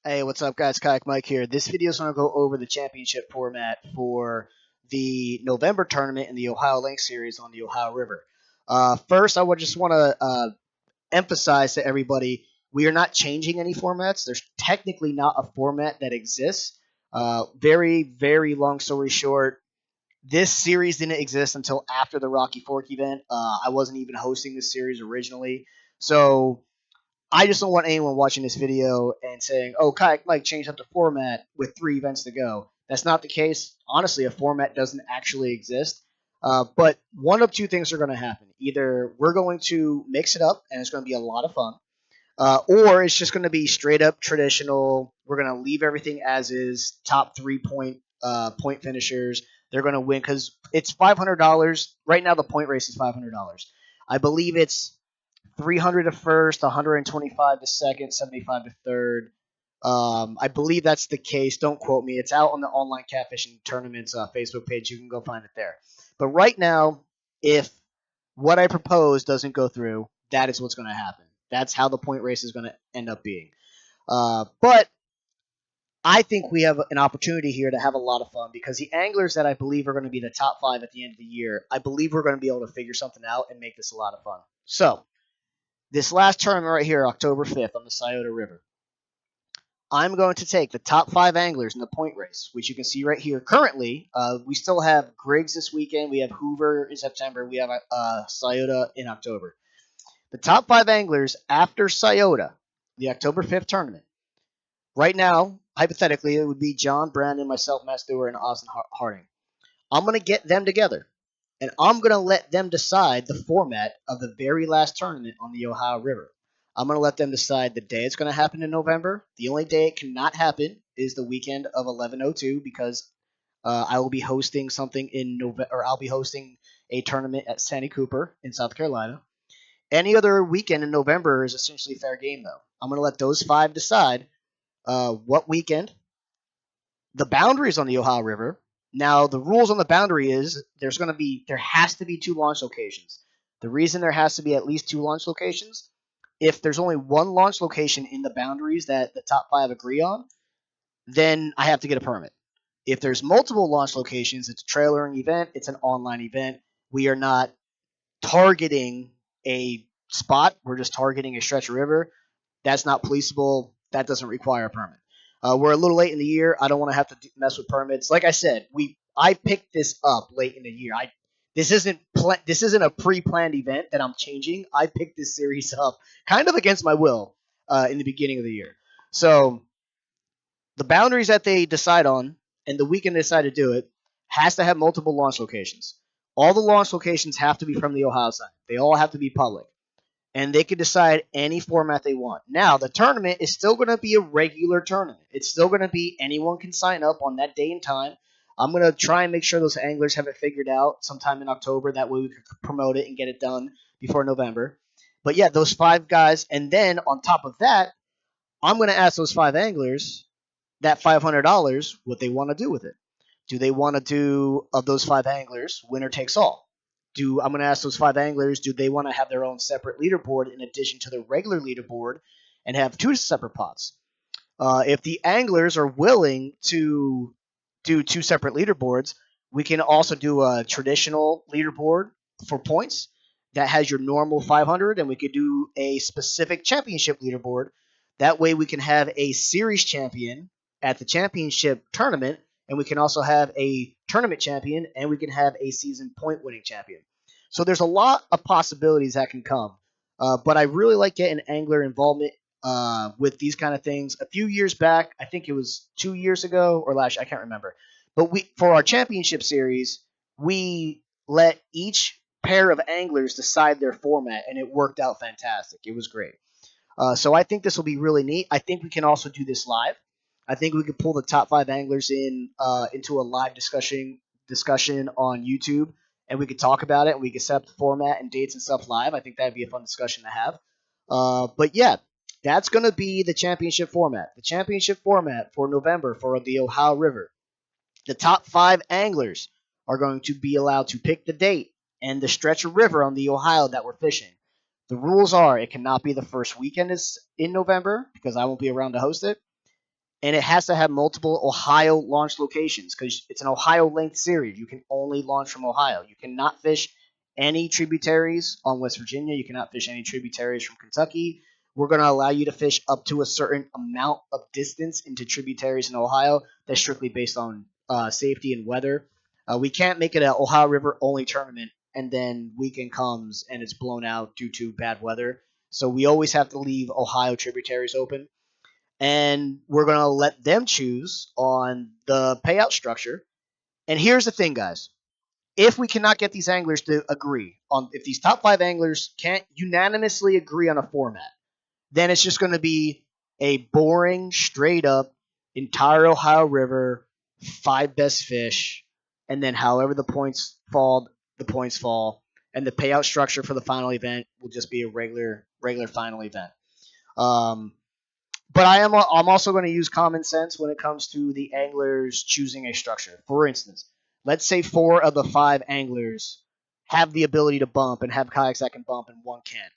Hey, what's up, guys? Kayak Mike here. This video is going to go over the championship format for the November tournament in the Ohio Lake Series on the Ohio River. First, I would just want to emphasize to everybody we are not changing any formats. There's technically not a format that exists. Very, very long story short, this series didn't exist until after the Rocky Fork event. I wasn't even hosting this series originally. So I just don't want anyone watching this video and saying, "Oh, Kayak Mike changed up the format with 3 events to go." That's not the case. Honestly, a format doesn't actually exist. But one of two things are going to happen. Either we're going to mix it up and it's going to be a lot of fun, or it's just going to be straight up traditional. We're going to leave everything as is. Top 3 point finishers. They're going to win because it's $500 right now. The point race is $500. I believe it's 300 to first, 125 to second, 75 to third. I believe that's the case. Don't quote me. It's out on the online catfishing tournaments Facebook page. You can go find it there. But right now, if what I propose doesn't go through, that is what's going to happen. That's how the point race is going to end up being. But I think we have an opportunity here to have a lot of fun because the anglers that I believe are going to be the top 5 at the end of the year, I believe we're going to be able to figure something out and make this a lot of fun. So, this last tournament right here, October 5th on the Scioto River, I'm going to take the top 5 anglers in the point race, which you can see right here. Currently, we still have Griggs this weekend. We have Hoover in September. We have Scioto in October. The top 5 anglers after Scioto, the October 5th tournament. Right now, hypothetically, it would be John, Brandon, myself, Matt Stewart, and Austin Harding. I'm going to get them together, and I'm going to let them decide the format of the very last tournament on the Ohio River. I'm going to let them decide the day it's going to happen in November. The only day it cannot happen is the weekend of 11/02 because I will be hosting something in November, or I'll be hosting a tournament at Santee Cooper in South Carolina. Any other weekend in November is essentially fair game, though. I'm going to let those 5 decide what weekend, the boundaries on the Ohio River. Now, the rules on the boundary is there has to be 2 launch locations. The reason there has to be at least 2 launch locations, if there's only 1 launch location in the boundaries that the top 5 agree on, then I have to get a permit. If there's multiple launch locations, it's a trailering event, it's an online event. We are not targeting a spot, we're just targeting a stretch of river. That's not policeable. That doesn't require a permit. We're a little late in the year. I don't want to have to mess with permits. Like I said, I picked this up late in the year. This isn't a pre-planned event that I'm changing. I picked this series up kind of against my will in the beginning of the year. So the boundaries that they decide on and the weekend they decide to do it has to have multiple launch locations. All the launch locations have to be from the Ohio side. They all have to be public, and they can decide any format they want. Now, the tournament is still going to be a regular tournament. It's still going to be anyone can sign up on that day and time. I'm going to try and make sure those anglers have it figured out sometime in October. That way we can promote it and get it done before November. But yeah, those 5 guys. And then on top of that, I'm going to ask those 5 anglers that $500 what they want to do with it. Do they want to do, of those 5 anglers, winner takes all? I'm going to ask those 5 anglers, do they want to have their own separate leaderboard in addition to the regular leaderboard and have 2 separate pots? If the anglers are willing to do 2 separate leaderboards, we can also do a traditional leaderboard for points that has your normal 500, and we could do a specific championship leaderboard. That way we can have a series champion at the championship tournament, and we can also have a tournament champion, and we can have a season point winning champion. So there's a lot of possibilities that can come. But I really like getting angler involvement with these kind of things. A few years back, I think it was 2 years ago or last, I can't remember. But for our championship series, we let each pair of anglers decide their format, and it worked out fantastic. It was great. So I think this will be really neat. I think we can also do this live. I think we could pull the top 5 anglers into a live discussion on YouTube, and we could talk about it, and we could set up the format and dates and stuff live. I think that'd be a fun discussion to have. But yeah, that's going to be the championship format. The championship format for November for the Ohio River. The top 5 anglers are going to be allowed to pick the date and the stretch of river on the Ohio that we're fishing. The rules are it cannot be the first weekend in November because I won't be around to host it. and it has to have multiple Ohio launch locations because it's an Ohio length series. You can only launch from Ohio. You cannot fish any tributaries on West Virginia. You cannot fish any tributaries from Kentucky. We're going to allow you to fish up to a certain amount of distance into tributaries in Ohio. That's strictly based on safety and weather. We can't make it an Ohio River only tournament and then weekend comes and it's blown out due to bad weather. So we always have to leave Ohio tributaries open. And we're going to let them choose on the payout structure. And here's the thing, guys. If we cannot get these anglers to agree on, if these top 5 anglers can't unanimously agree on a format, then it's just going to be a boring, straight up, entire Ohio River, 5 best fish, and then however the points fall, the points fall, and the payout structure for the final event will just be a regular final event. Um, but I'm also going to use common sense when it comes to the anglers choosing a structure. For instance, let's say 4 of the 5 anglers have the ability to bump and have kayaks that can bump and one can't.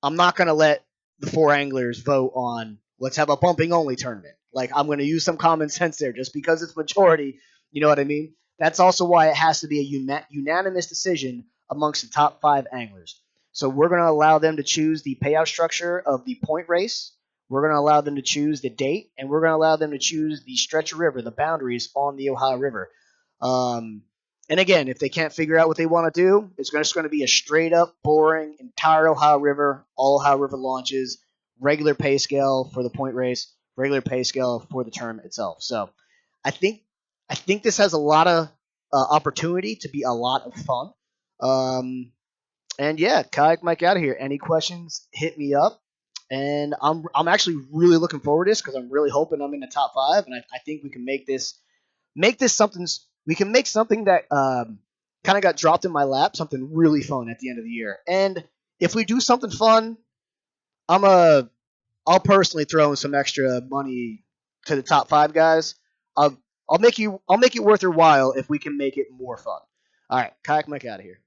I'm not going to let the 4 anglers vote on let's have a bumping only tournament. Like, I'm going to use some common sense there just because it's majority. You know what I mean? That's also why it has to be a unanimous decision amongst the top 5 anglers. So we're going to allow them to choose the payout structure of the point race. We're going to allow them to choose the date, and we're going to allow them to choose the stretch of river, the boundaries on the Ohio River. Um, and again, if they can't figure out what they want to do, it's just going to be a straight up, boring, entire Ohio River, all Ohio River launches, regular pay scale for the point race, regular pay scale for the tournament itself. So I think this has a lot of opportunity to be a lot of fun. And yeah, Kayak Mike out of here. Any questions? Hit me up. And I'm actually really looking forward to this because I'm really hoping I'm in the top 5, and I think we can make this something. We can make something that kind of got dropped in my lap, something really fun at the end of the year. And if we do something fun, I'll personally throw in some extra money to the top 5 guys. I'll make it worth your while if we can make it more fun. All right, Kayak Mike out of here.